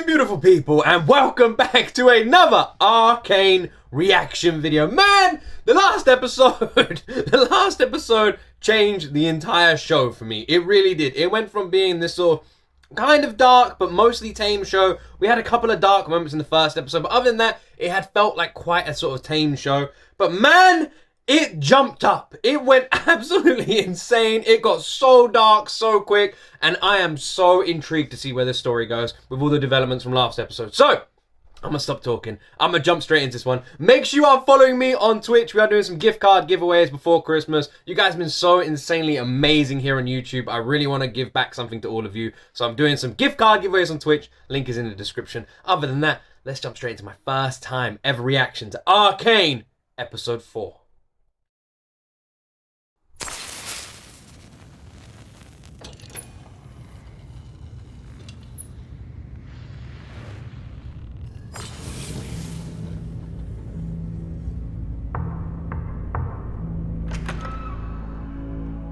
beautiful people, and welcome back to another Arcane reaction video. Man, the last episode changed the entire show for me. It really did. It went from being this sort of kind of dark but mostly tame show. We had a couple of dark moments in the first episode, but other than that, it had felt like quite a sort of tame show. But man, it jumped up. It went absolutely insane. It got so dark so quick, and I am so intrigued to see where this story goes with all the developments from last episode. So, I'm gonna stop talking. I'm gonna jump straight into this one. Make sure you are following me on Twitch. We are doing some gift card giveaways before Christmas. You guys have been so insanely amazing here on YouTube. I really want to give back something to all of you. So I'm doing some gift card giveaways on Twitch. Link is in the description. Other than that, let's jump straight into my first time ever reaction to Arcane Episode 4.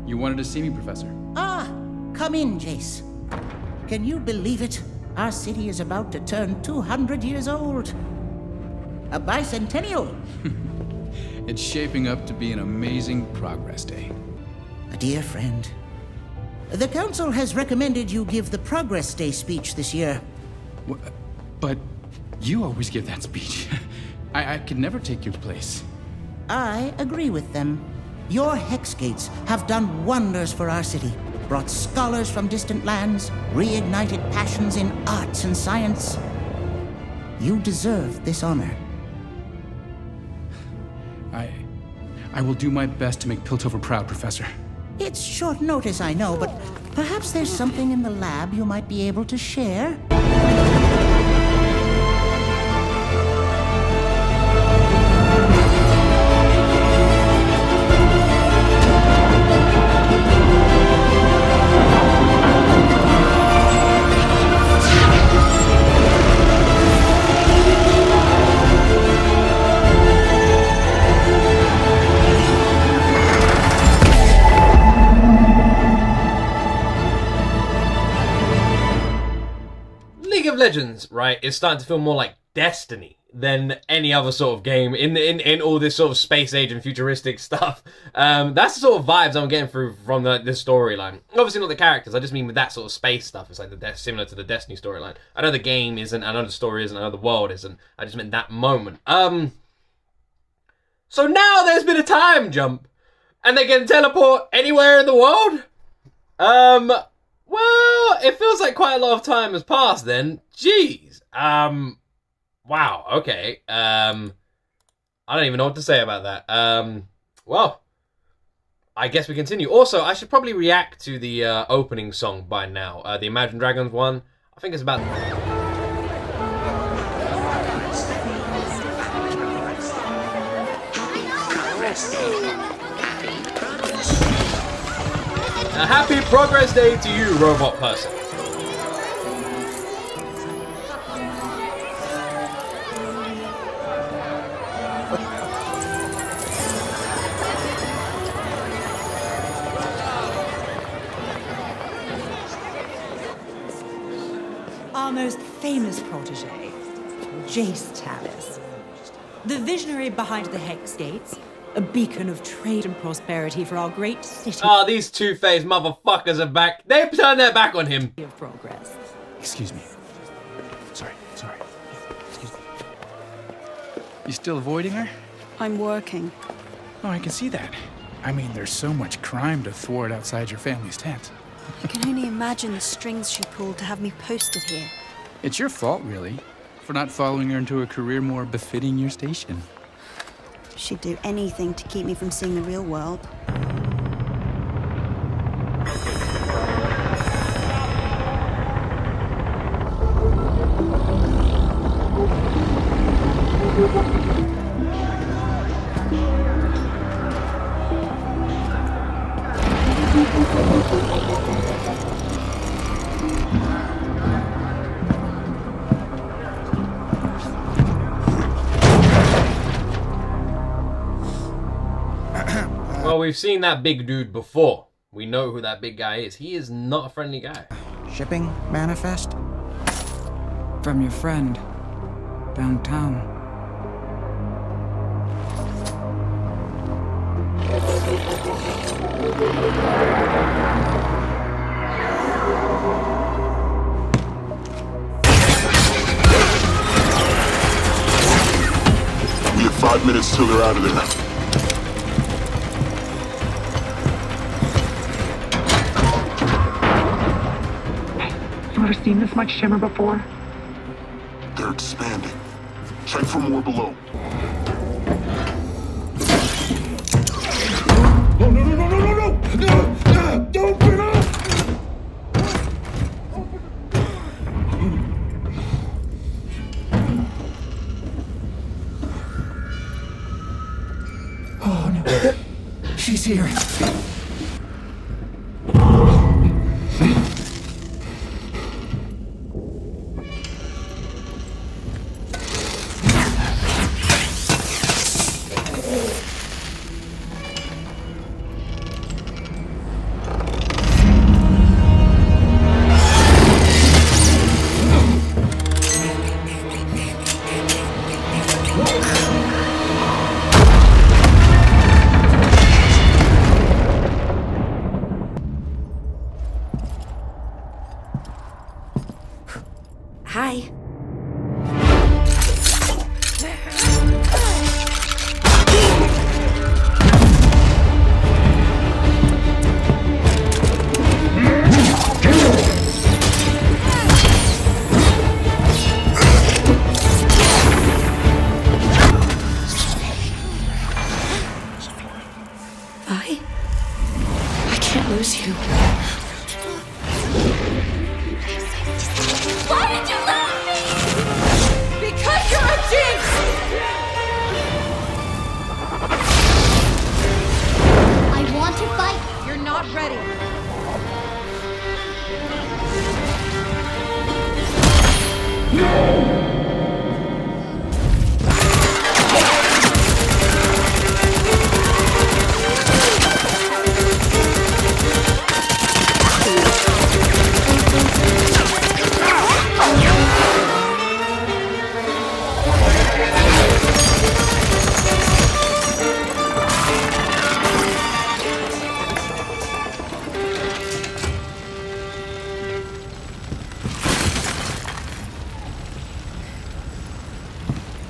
You wanted to see me, Professor? Ah, come in, Jace. Can you believe it? Our city is about to turn 200 years old. A bicentennial. It's shaping up to be an amazing progress day. A dear friend. The council has recommended you give the Progress Day speech this year. But you always give that speech. I could never take your place. I agree with them. Your hex gates have done wonders for our city, brought scholars from distant lands, reignited passions in arts and science. You deserve this honor. I will do my best to make Piltover proud, Professor. It's short notice, I know, but perhaps there's something in the lab you might be able to share? Legends, right, is starting to feel more like Destiny than any other sort of game in all this sort of space age and futuristic stuff. That's the sort of vibes I'm getting through from this storyline. Obviously not the characters, I just mean with that sort of space stuff. It's like similar to the Destiny storyline. I know the game isn't, I know the story isn't, I know the world isn't. I just meant that moment. So now there's been a time jump, and they can teleport anywhere in the world? Well, it feels like quite a lot of time has passed then. Jeez. Wow, okay. I don't even know what to say about that. Well, I guess we continue. Also, I should probably react to the opening song by now. The Imagine Dragons one. I think it's about... A happy Progress Day to you, robot person. Our most famous protege, G.O.T. The visionary behind the Hex Gates, a beacon of trade and prosperity for our great city. Oh, these two-faced motherfuckers are back. They turned their back on him. Of progress. Excuse me. Sorry. Excuse me. You still avoiding her? I'm working. Oh, I can see that. I mean, there's so much crime to thwart outside your family's tent. I can only imagine the strings she pulled to have me posted here. It's your fault, really, for not following her into a career more befitting your station. She'd do anything to keep me from seeing the real world. Well, we've seen that big dude before. We know who that big guy is. He is not a friendly guy. Shipping manifest? From your friend. Downtown. We have 5 minutes till they're out of there. You ever seen this much shimmer before? They're expanding. Check for more below. No, no, no, no, no, no, no! No! Don't open up! Oh no. She's here. Hi. I can't lose you. Why did you leave me? Because you're a jinx! I want to fight. You're not ready.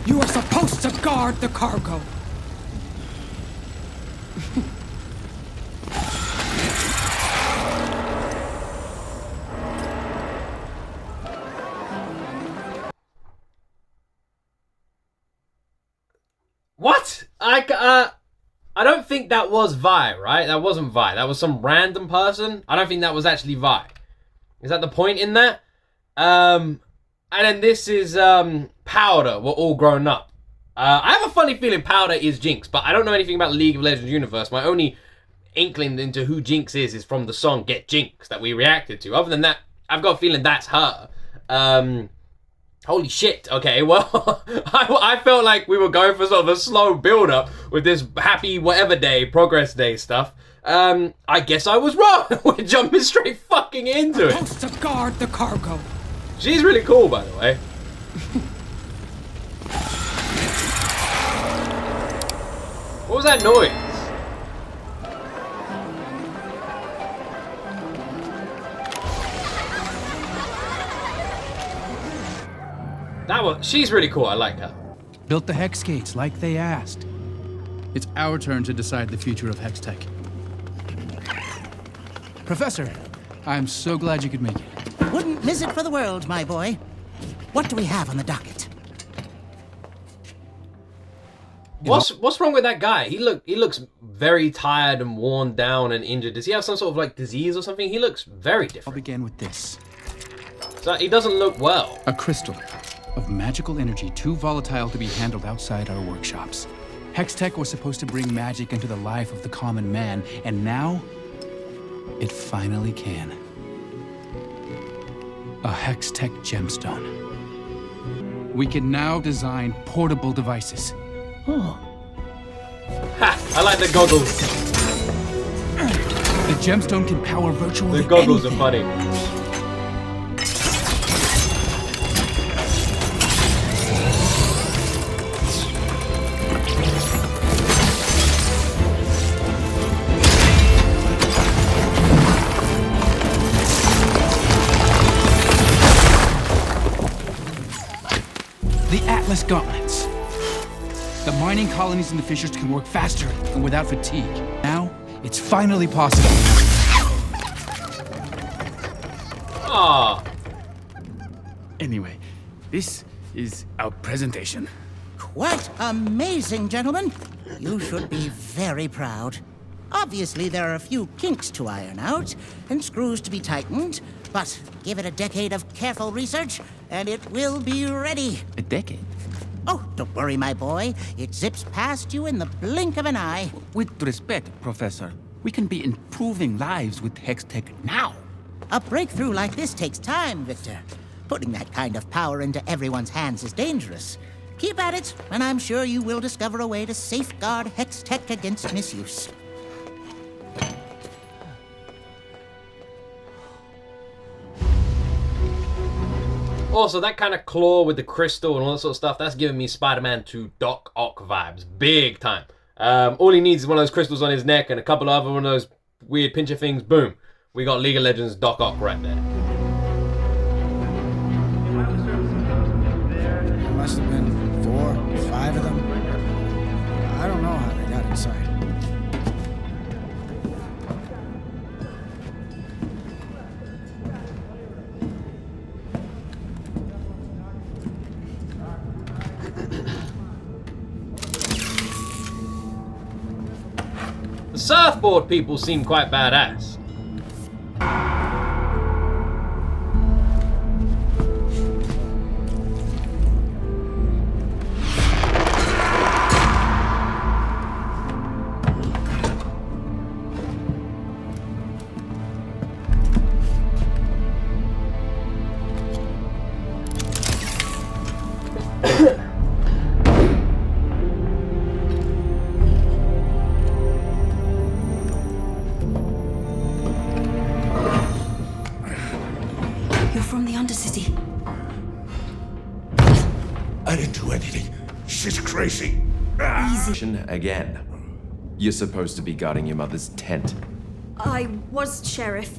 You are supposed to guard the cargo. What? I don't think that was Vi, right? That wasn't Vi. That was some random person. I don't think that was actually Vi. Is that the point in that? And then this is Powder. We're all grown up. I have a funny feeling Powder is Jinx, but I don't know anything about League of Legends universe. My only inkling into who Jinx is from the song Get Jinx that we reacted to. Other than that, I've got a feeling that's her. Holy shit. Okay, well, I felt like we were going for sort of a slow build-up with this happy whatever day, progress day stuff. I guess I was wrong. We're jumping straight fucking into it. Supposed to guard the cargo. She's really cool, by the way. What was that noise? She's really cool. I like her. Built the Hex Gates like they asked. It's our turn to decide the future of Hex Tech. Professor, I'm so glad you could make it. Wouldn't miss it for the world, my boy. What do we have on the docket? What's wrong with that guy? He looks very tired and worn down and injured. Does he have some sort of like disease or something? He looks very I'll different. begin with this. So he doesn't look well. A crystal of magical energy too volatile to be handled outside our workshops. Hextech was supposed to bring magic into the life of the common man, and now it finally can. A Hextech gemstone. We can now design portable devices. Oh, Ha! I like the goggles. The gemstone can power virtually The goggles anything. are funny. The Atlas Gauntlets. The mining colonies and the fissures can work faster and without fatigue. Now, it's finally possible. Ah. Anyway, this is our presentation. Quite amazing, gentlemen. You should be very proud. Obviously, there are a few kinks to iron out and screws to be tightened, but give it a decade of careful research, and it will be ready. A decade? Oh, don't worry, my boy. It zips past you in the blink of an eye. With respect, Professor, we can be improving lives with Hex Tech now. A breakthrough like this takes time, Victor. Putting that kind of power into everyone's hands is dangerous. Keep at it, and I'm sure you will discover a way to safeguard Hex Tech against misuse. Also, that kind of claw with the crystal and all that sort of stuff, that's giving me Spider-Man 2 Doc Ock vibes. Big time. All he needs is one of those crystals on his neck and a couple of other one of those weird pincher things. Boom. We got League of Legends Doc Ock right there. There must have been 4 or 5 of them. I don't know how they got inside. The surfboard people seem quite badass. From the Undercity. I didn't do anything. She's crazy. Easy. Again. You're supposed to be guarding your mother's tent. I was Sheriff,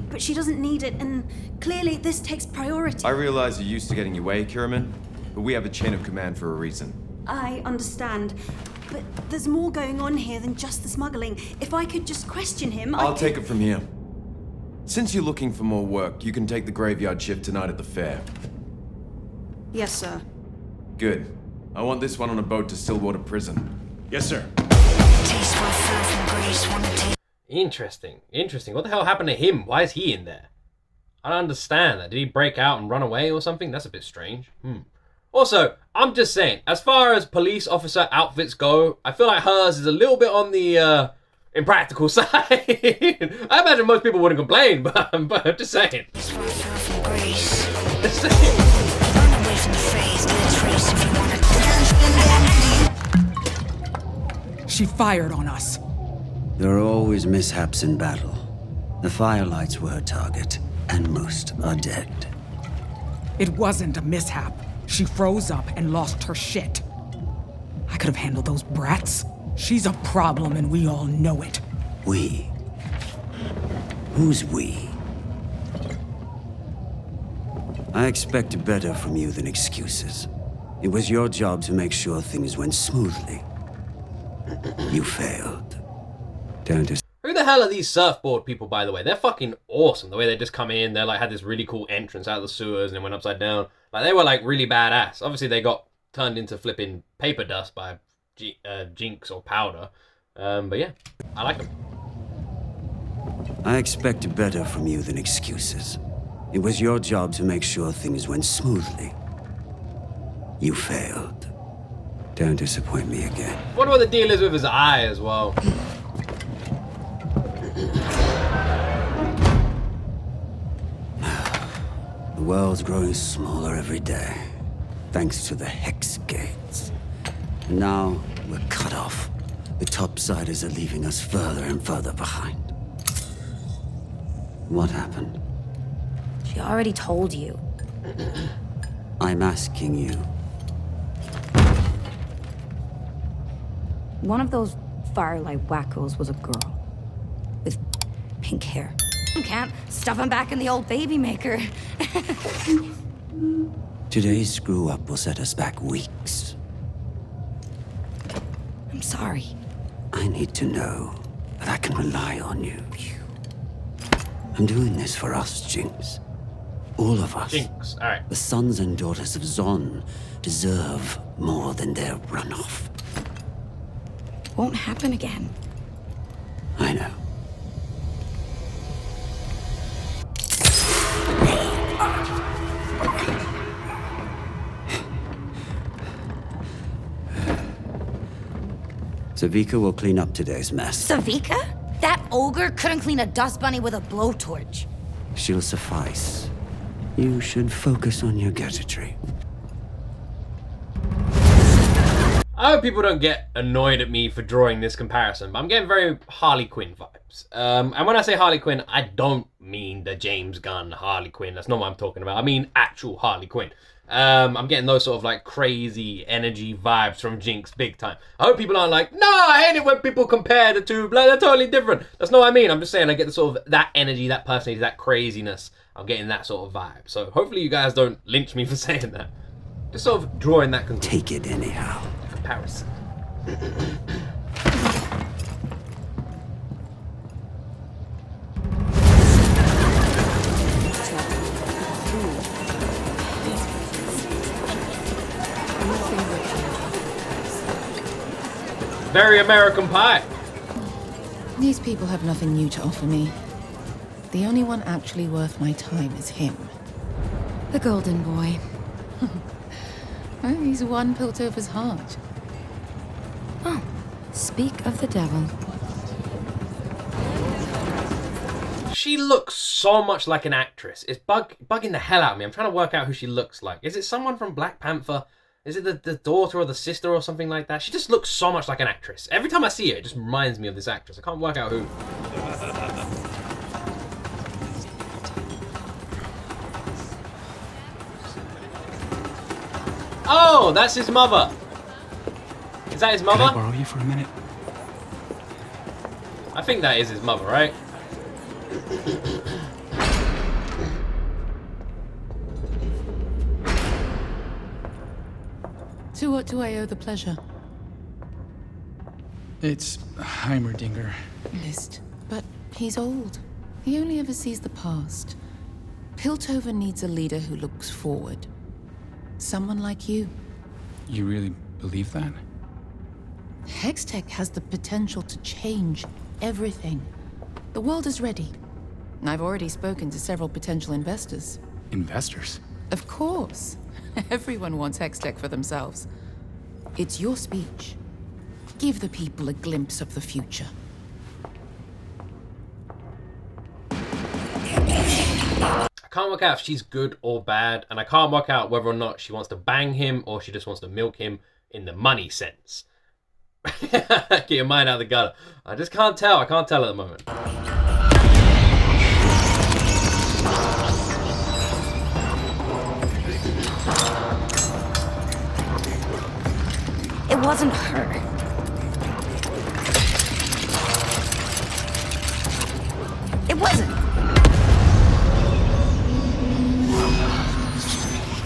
but she doesn't need it, and clearly this takes priority. I realize you're used to getting your way, Kiriman, but we have a chain of command for a reason. I understand, but there's more going on here than just the smuggling. If I could just question him, I'll take it from here. Since you're looking for more work, you can take the graveyard shift tonight at the fair. Yes, sir. Good. I want this one on a boat to Stillwater Prison. Yes, sir. Interesting. Interesting. What the hell happened to him? Why is he in there? I don't understand that. Did he break out and run away or something? That's a bit strange. Also, I'm just saying, as far as police officer outfits go, I feel like hers is a little bit on the impractical side. I imagine most people wouldn't complain, but I'm just saying. She fired on us. There are always mishaps in battle. The firelights were her target, and most are dead. It wasn't a mishap. She froze up and lost her shit. I could have handled those brats. She's a problem, and we all know it. We? Who's we? I expected better from you than excuses. It was your job to make sure things went smoothly. You failed. Who the hell are these surfboard people, by the way? They're fucking awesome. The way they just come in, they like had this really cool entrance out of the sewers and then went upside down. Like they were like really badass. Obviously they got turned into flipping paper dust by Jinx or Powder. But yeah, I like them. I expected better from you than excuses. It was your job to make sure things went smoothly. You failed. Don't disappoint me again. Wonder what the deal is with his eye as well. The world's growing smaller every day, thanks to the Hex Gates. And now we're cut off. The topsiders are leaving us further and further behind. What happened? She already told you. I'm asking you. One of those firelight wackos was a girl. With pink hair. Can't stuff him back in the old baby maker. Today's screw-up will set us back weeks. I'm sorry. I need to know that I can rely on you. I'm doing this for us, Jinx. All of us. Jinx, alright. The sons and daughters of Zon deserve more than their runoff. Won't happen again. I know. Savika will clean up today's mess. Savika? That ogre couldn't clean a dust bunny with a blowtorch. She'll suffice. You should focus on your gadgetry. I hope people don't get annoyed at me for drawing this comparison, but I'm getting very Harley Quinn vibes. And when I say Harley Quinn, I don't mean the James Gunn Harley Quinn. That's not what I'm talking about. I mean actual Harley Quinn. I'm getting those sort of like crazy energy vibes from Jinx big time. I hope people aren't like, no, I hate it when people compare the two. Like, they're totally different. That's not what I mean. I'm just saying I get the sort of that energy, that personality, that craziness. I'm getting that sort of vibe. So hopefully you guys don't lynch me for saying that. Just sort of drawing that conclusion. Take it anyhow. Comparison. Very American Pie. These people have nothing new to offer me. The only one actually worth my time is him. The golden boy. Oh, he's won Piltover's heart. Oh, speak of the devil. She looks so much like an actress. It's bugging the hell out of me. I'm trying to work out who she looks like. Is it someone from Black Panther? Is it the daughter or the sister or something like that? She just looks so much like an actress. Every time I see her, it just reminds me of this actress. I can't work out who. Oh, that's his mother. Is that his mother? Can I borrow you for a minute? I think that is his mother, right? To what do I owe the pleasure? It's Heimerdinger. List. But he's old. He only ever sees the past. Piltover needs a leader who looks forward. Someone like you. You really believe that? Hextech has the potential to change everything. The world is ready. I've already spoken to several potential investors. Investors? Of course. Everyone wants Hextech for themselves. It's your speech. Give the people a glimpse of the future. I can't work out if she's good or bad, and I can't work out whether or not she wants to bang him or she just wants to milk him in the money sense. Get your mind out of the gutter. I just can't tell. I can't tell at the moment. It wasn't her. It wasn't.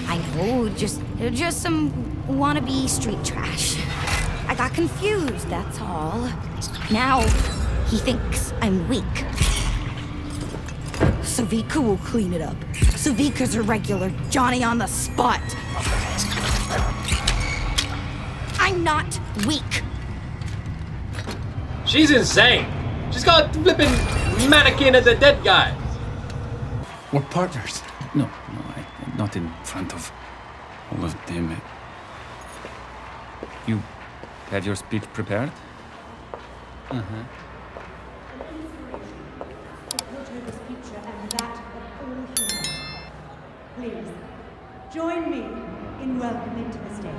I know, just some wannabe street trash. I got confused, that's all. Now, he thinks I'm weak. Savika will clean it up. Savika's a regular Johnny on the spot. I'm not weak. She's insane. She's got a flipping mannequin as a dead guy. We're partners. No, not in front of all of them. You have your speech prepared? Uh-huh. Please, join me in welcoming to the stage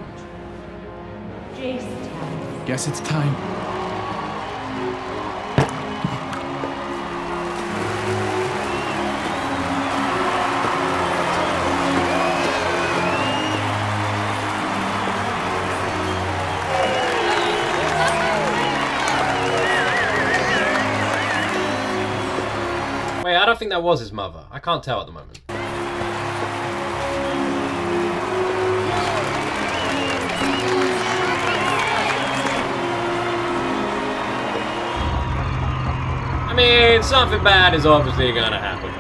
G.O.T. Guess it's time. Wait, I don't think that was his mother. I can't tell at the moment. mean, something bad is obviously gonna happen.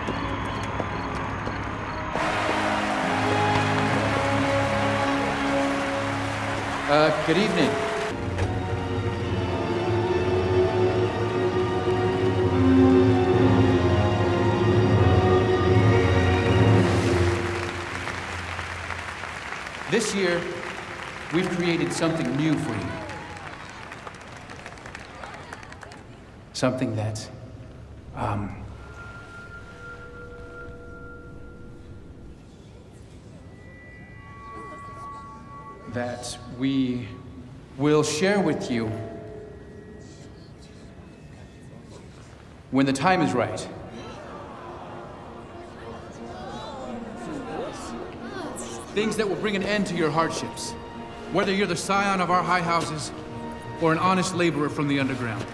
Good evening. This year, we've created something new for you. Something that's, that we will share with you when the time is right. Things that will bring an end to your hardships, whether you're the scion of our high houses or an honest laborer from the underground.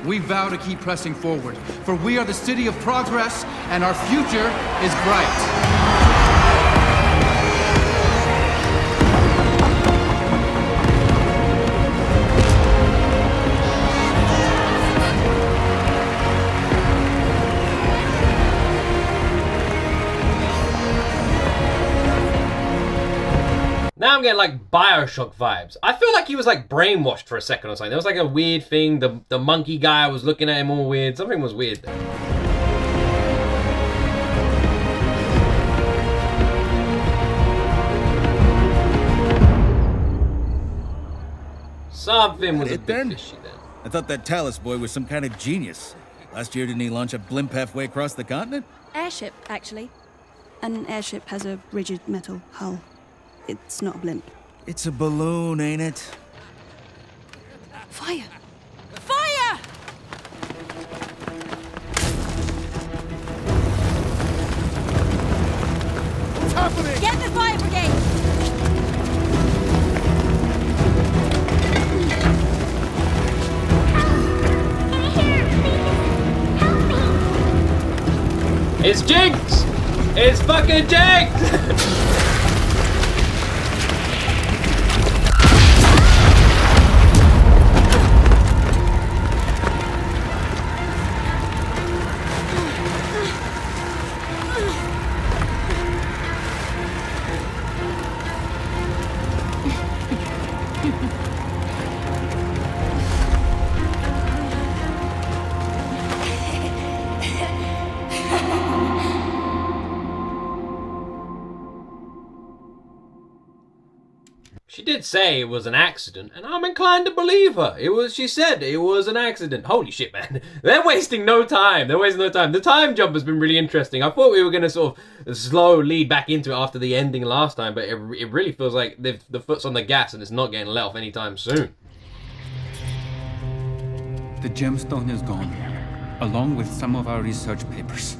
We vow to keep pressing forward, for we are the city of progress, and our future is bright. Now I'm getting like Bioshock vibes. I feel like he was like brainwashed for a second or something. There was like a weird thing. The monkey guy was looking at him all weird. Something was weird there. Something was a bit fishy then. I thought that Talus boy was some kind of genius. Last year, didn't he launch a blimp halfway across the continent? Airship, actually. An airship has a rigid metal hull. It's not a blimp. It's a balloon, ain't it? Fire! Fire! Top of it! Get the fire brigade! It's Jinx! It's fucking Jinx! She did say it was an accident, and I'm inclined to believe her. She said it was an accident. Holy shit, man. They're wasting no time. The time jump has been really interesting. I thought we were going to sort of slow lead back into it after the ending last time, but it really feels like the foot's on the gas and it's not getting let off anytime soon. The gemstone is gone, along with some of our research papers.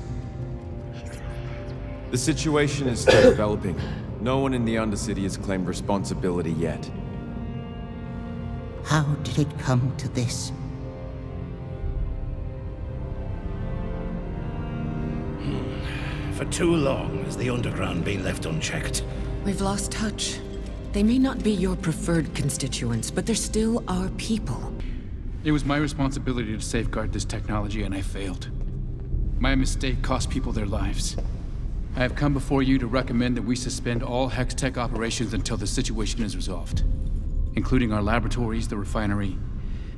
The situation is still developing. No one in the Undercity has claimed responsibility yet. How did it come to this? For too long has the underground been left unchecked. We've lost touch. They may not be your preferred constituents, but they're still our people. It was my responsibility to safeguard this technology, and I failed. My mistake cost people their lives. I have come before you to recommend that we suspend all Hex-Tech operations until the situation is resolved, including our laboratories, the refinery,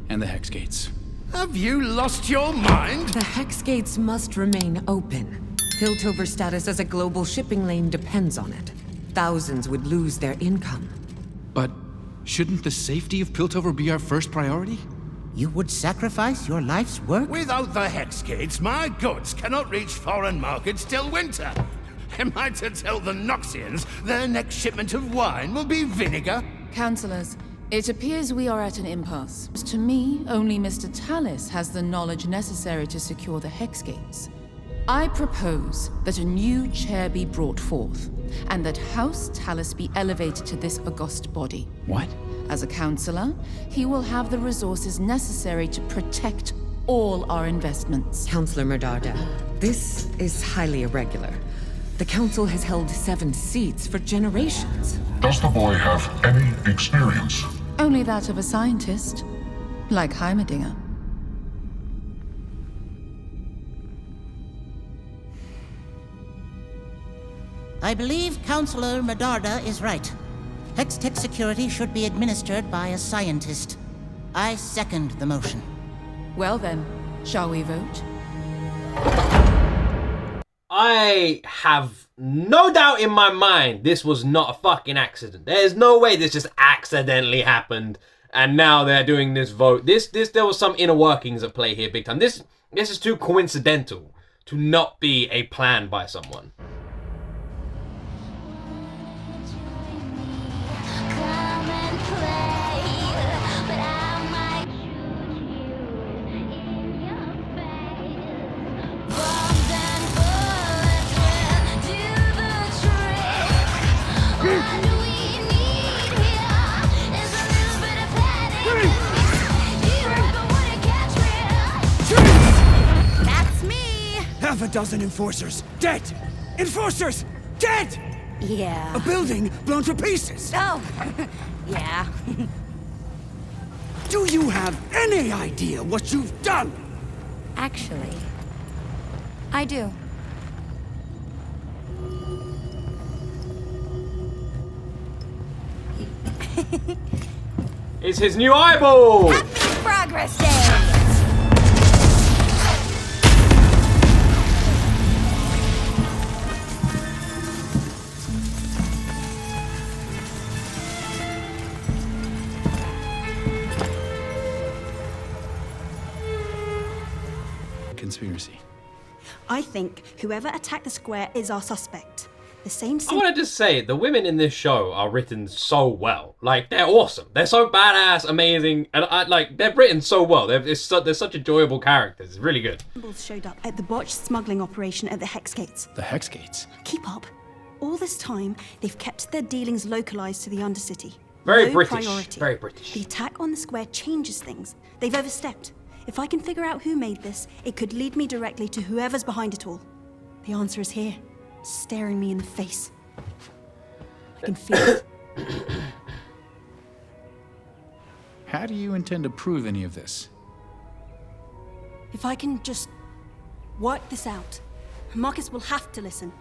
and the Hex Gates. Have you lost your mind? The Hex Gates must remain open. Piltover's status as a global shipping lane depends on it. Thousands would lose their income. But shouldn't the safety of Piltover be our first priority? You would sacrifice your life's work? Without the Hex Gates, my goods cannot reach foreign markets till winter. Am I to tell the Noxians their next shipment of wine will be vinegar? Councillors, it appears we are at an impasse. To me, only Mr. Tallis has the knowledge necessary to secure the Hex Gates. I propose that a new chair be brought forth, and that House Tallis be elevated to this august body. What? As a councillor, he will have the resources necessary to protect all our investments. Councillor Murdarda, this is highly irregular. The council has held 7 seats for generations. Does the boy have any experience? Only that of a scientist, like Heimerdinger. I believe Counselor Medarda is right. Hextech security should be administered by a scientist. I second the motion. Well then, shall we vote? I have no doubt in my mind this was not a fucking accident. There's no way this just accidentally happened and now they're doing this vote. There was some inner workings at play here big time. This is too coincidental to not be a plan by someone. That's me! Half a dozen enforcers dead! Enforcers dead! Yeah. A building blown to pieces! Oh, yeah. Do you have any idea what you've done? Actually, I do. It's his new eyeball! Happy Progress Day! Conspiracy. I think whoever attacked the square is our suspect. The same. I want to just say, the women in this show are written so well. Like, they're awesome. They're so badass, amazing, and they're written so well. They're such enjoyable characters. It's really good. Symbols showed up at the botched smuggling operation at the Hex Gates. The Hex Gates? Keep up. All this time, they've kept their dealings localized to the Undercity. Very Low British. priority. Very British. The attack on the square changes things. They've overstepped. If I can figure out who made this, it could lead me directly to whoever's behind it all. The answer is here, staring me in the face. I can feel it. How do you intend to prove any of this? If I can just work this out, Marcus will have to listen.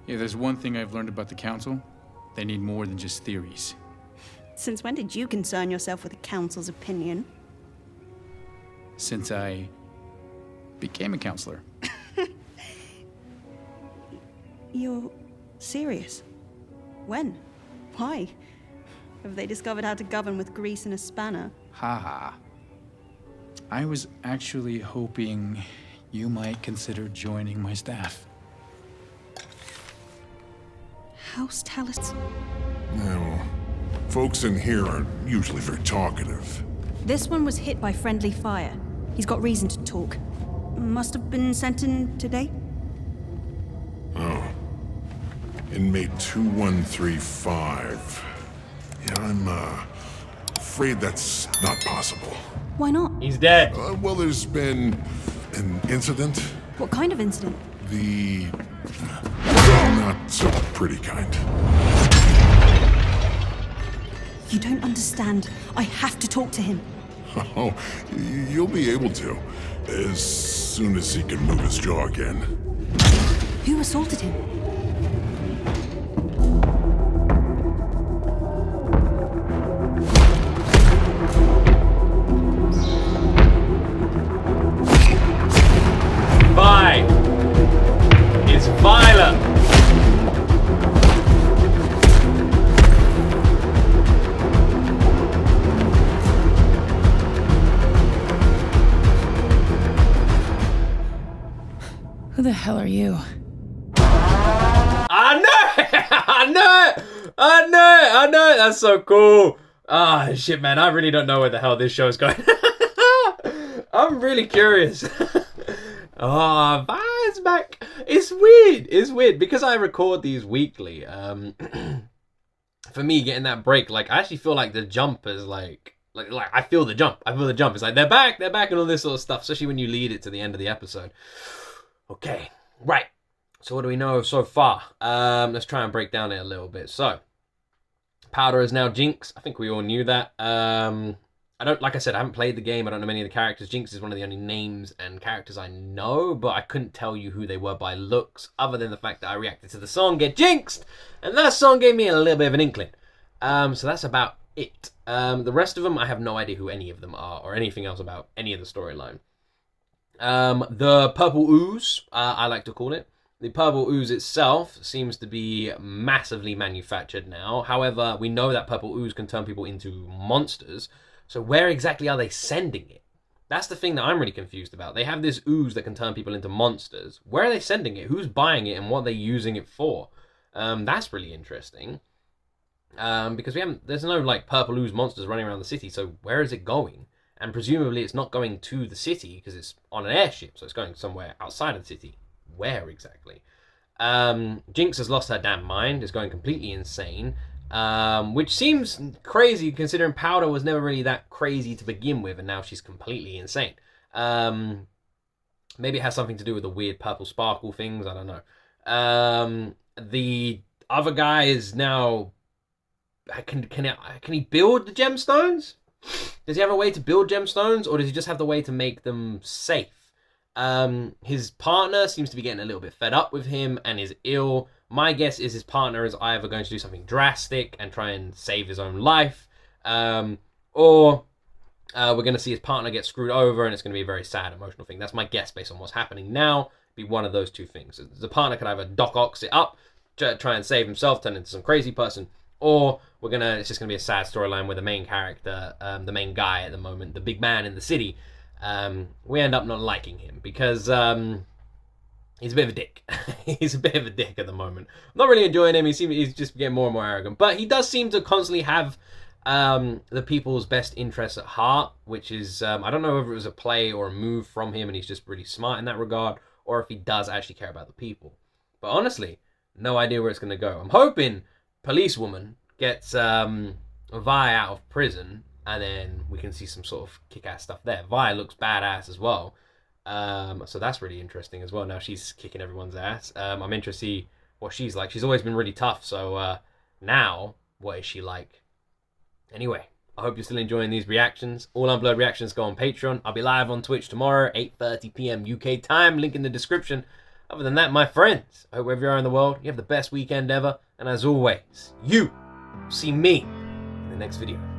Yeah, there's one thing I've learned about the Council. They need more than just theories. Since when did you concern yourself with the Council's opinion? Since I became a counselor. You're serious? When? Why? Have they discovered how to govern with grease and a spanner? Haha. I was actually hoping you might consider joining my staff. House Talus. Yeah, well, folks in here aren't usually very talkative. This one was hit by friendly fire. He's got reason to talk. Must have been sent in today? Oh. Inmate 2135. Yeah, I'm, afraid that's not possible. Why not? He's dead. Well, there's been an incident. What kind of incident? The not so pretty kind. You don't understand. I have to talk to him. Oh, you'll be able to, as soon as he can move his jaw again. Who assaulted him? Vi is violent. Who the hell are you? I know it! I know it! That's so cool. Ah, shit, man. I really don't know where the hell this show is going. I'm really curious. Oh, Vi's back. It's weird because I record these weekly. For me, getting that break, like, I actually feel like the jump is like I feel the jump. It's like they're back, and all this sort of stuff, especially when you lead it to the end of the episode. Okay, right. So what do we know so far? Let's try and break down it a little bit. So, Powder is now Jinx. I think we all knew that. like I said, I haven't played the game. I don't know many of the characters. Jinx is one of the only names and characters I know, but I couldn't tell you who they were by looks, other than the fact that I reacted to the song Get Jinxed, and that song gave me a little bit of an inkling. So that's about it. The rest of them, I have no idea who any of them are, or anything else about any of the storyline. The purple ooze, I like to call it. The purple ooze itself seems to be massively manufactured now. However, we know that purple ooze can turn people into monsters. So where exactly are they sending it? That's the thing that I'm really confused about. They have this ooze that can turn people into monsters. Where are they sending it? Who's buying it and what are they using it for? That's really interesting. Because there's no like purple ooze monsters running around the city. So where is it going? And presumably it's not going to the city because it's on an airship. So it's going somewhere outside of the city. Where exactly? Jinx has lost her damn mind. Is going completely insane. Which seems crazy considering Powder was never really that crazy to begin with, and now she's completely insane. Maybe it has something to do with the weird purple sparkle things, I don't know. The other guy is now... Can he build the gemstones? Does he have a way to build gemstones, or does he just have the way to make them safe? His partner seems to be getting a little bit fed up with him and is ill. My guess is his partner is either going to do something drastic and try and save his own life, or we're going to see his partner get screwed over and it's going to be a very sad, emotional thing. That's my guess based on what's happening now. Be one of those two things. The partner could either Doc Ox it up, try and save himself, turn into some crazy person, or it's just going to be a sad storyline where the main character, the main guy at the moment, the big man in the city, we end up not liking him because... he's a bit of a dick. He's a bit of a dick at the moment. I'm not really enjoying him. He's just getting more and more arrogant. But he does seem to constantly have the people's best interests at heart, which is, I don't know whether it was a play or a move from him and he's just really smart in that regard, or if he does actually care about the people. But honestly, no idea where it's going to go. I'm hoping Policewoman gets Vi out of prison and then we can see some sort of kick-ass stuff there. Vi looks badass as well. So that's really interesting as well. Now she's kicking everyone's ass. I'm interested to see what she's like. She's always been really tough. So now, what is she like? Anyway, I hope you're still enjoying these reactions. All Unblurred reactions go on Patreon. I'll be live on Twitch tomorrow, 8:30 p.m. UK time. Link in the description. Other than that, my friends, I hope wherever you are in the world, you have the best weekend ever. And as always, you see me in the next video.